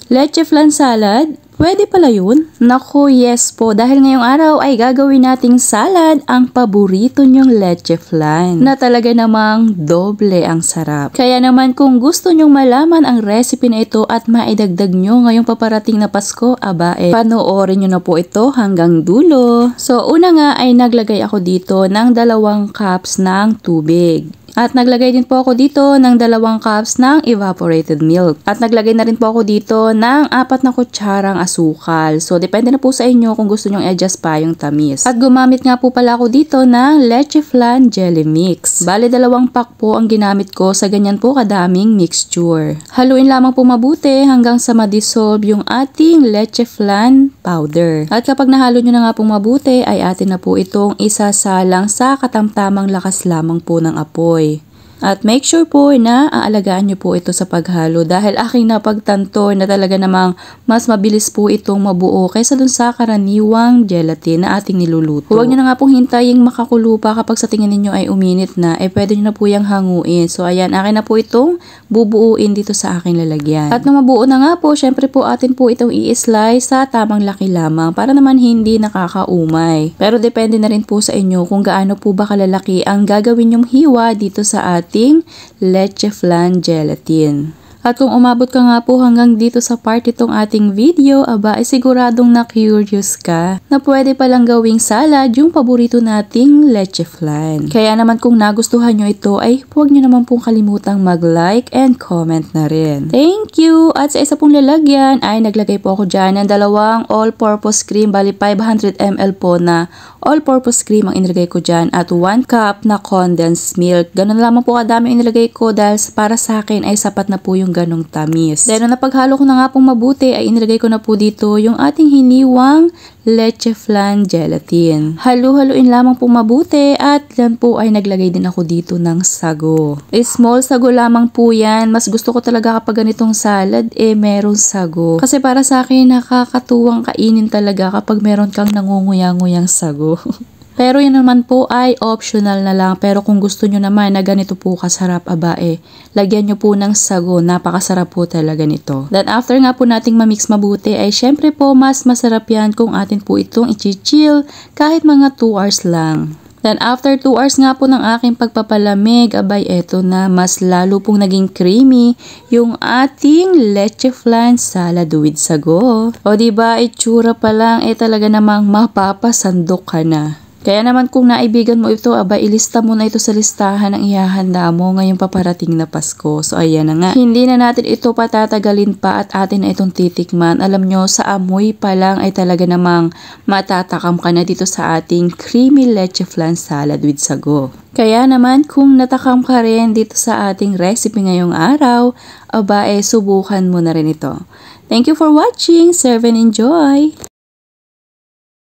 Leche flan salad? Pwede pala yun? Naku, yes po. Dahil ngayong araw ay gagawin nating salad ang paborito nyong leche flan. Na talaga namang doble ang sarap. Kaya naman kung gusto nyong malaman ang recipe na ito at maidagdag nyo ngayong paparating na Pasko, panoorin nyo na po ito hanggang dulo. So, una nga ay naglagay ako dito ng 2 cups ng tubig. At naglagay din po ako dito ng 2 cups ng evaporated milk. At naglagay na rin po ako dito ng 4 na kutsarang asukal. So, depende na po sa inyo kung gusto nyong i-adjust pa yung tamis. At gumamit nga po pala ako dito ng leche flan jelly mix. Bale, 2 pack po ang ginamit ko sa ganyan po kadaming mixture. Haluin lamang po mabuti hanggang sa ma-dissolve yung ating leche flan powder. At kapag nahalo nyo na nga po mabuti, ay atin na po itong isasalang sa katamtamang lakas lamang po ng apoy. At make sure po na aalagaan nyo po ito sa paghalo dahil aking napagtanto na talaga namang mas mabilis po itong mabuo kaysa dun sa karaniwang gelatin na ating niluluto. Huwag nyo na nga pong hintayin makakulo pa kapag sa tingin ninyo ay uminit na, pwede nyo na po yung hanguin. So ayan, akin na po itong bubuuin dito sa aking lalagyan. At nung mabuo na nga po, syempre po atin po itong i-slice sa tamang laki lamang para naman hindi nakakaumay. Pero depende na rin po sa inyo kung gaano po ba kalalaki ang gagawin nyong hiwa dito sa ating leche flan gelatin. At kung umabot ka nga po hanggang dito sa part itong ating video, ay siguradong na-curious ka na pwede palang gawing salad yung paborito nating leche flan. Kaya naman kung nagustuhan nyo ito ay huwag nyo naman pong kalimutang mag-like and comment na rin. Thank you! At sa isa pong lalagyan ay naglagay po ako dyan ng 2 all-purpose cream, bali 500 ml po na all-purpose cream ang inilagay ko dyan at 1 cup na condensed milk. Ganun lamang po kadami inilagay ko dahil para sa akin ay sapat na po yung ganong tamis. Dahil nung napaghalo ko na nga pong mabuti ay inilagay ko na po dito yung ating hiniwang leche flan gelatin. Halu-haluin lamang po mabuti at yan po ay naglagay din ako dito ng sago. Small sago lamang po yan. Mas gusto ko talaga kapag ganitong salad merong sago. Kasi para sa akin nakakatuwang kainin talaga kapag meron kang nangunguya-nguyang sago. Pero yun naman po ay optional na lang. Pero kung gusto nyo naman na ganito po kasarap, lagyan nyo po ng sago. Napakasarap po talaga nito. Then after nga po nating mamix mabuti ay syempre po mas masarap yan kung atin po itong i-chill kahit mga 2 hours lang. Then after 2 hours nga po ng aking pagpapalamig, eto na mas lalo pong naging creamy yung ating leche flan salad with sago. O diba, itsura pa lang talaga namang mapapasandok ka na. Kaya naman kung naibigan mo ito, ilista mo na ito sa listahan ng ihahanda mo ngayong paparating na Pasko. So ayan na nga. Hindi na natin ito patatagalin pa at atin na itong titikman. Alam nyo, sa amoy pa lang ay talaga namang matatakam ka na dito sa ating creamy leche flan salad with sago. Kaya naman kung natakam ka rin dito sa ating recipe ngayong araw, subukan mo na rin ito. Thank you for watching. Serve and enjoy!